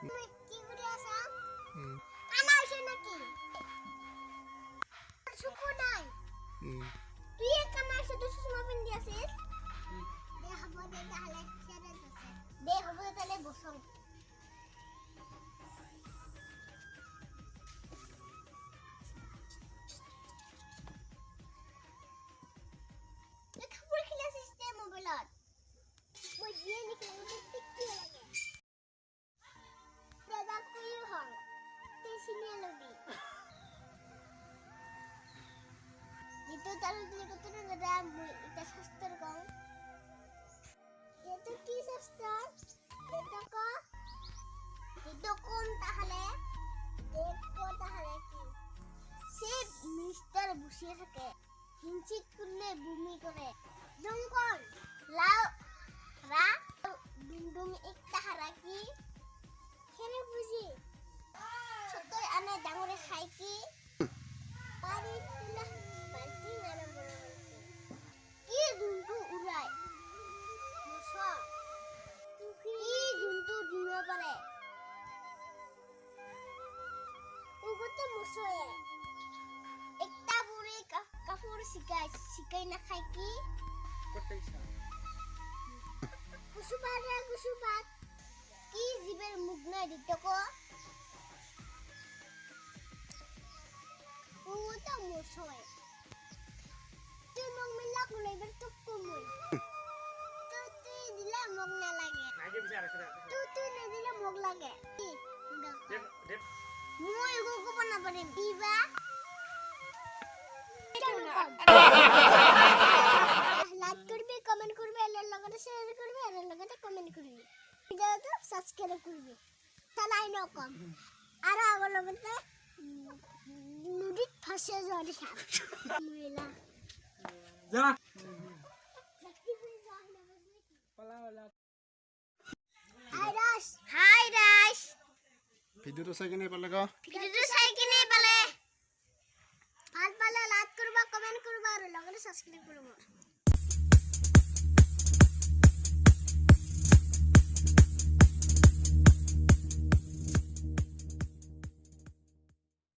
কি কৰি আছা কানা হৈছে নেকি চকু নাই তুই কানা হৈছে তুই চশমা পিন্ধি আছিল দে হ'ব দে তাহলে ছেড়ে দিছে দে হ'ব তাহলে বসন itu taruh di kotor ada itu suster kau itu ki suster itu kon tahale dekho tahale ki se mister busiye thake hinchit kurle bumi kore jongkol lao ra dundum ek tahara ki khere buji chotoi ane dangore khai ki pari tula একটা বুড়ি কাপড় শিকাই না খাই কি কুসুবাত কি জীবের মুখ নাই দিত কো ও তো মশয় তুই মগ মিলা কুলাইবার তো কমই তুই দিলা মগ না লাগে তুই না দিলা মগ লাগে মই এগো কব না পারে দিবা লাইক করবে কমেন্ট করবে এর লগতে শেয়ার করবে এর লগতে কমেন্ট করবে ভিডিওটো সাবস্ক্রাইব করবে তালাই ন কম আর আগর লগতে নুডিট ফাসে যাওয়ার সাথ মুইলা যা হাই রাশ ভিডিওটো চাই কিনে পালে ক ভিডিওটো চাই কিনে পালে ভাল পালে লাইক করবা কমেন্ট করবা আর লগতে সাবস্ক্রাইব করবা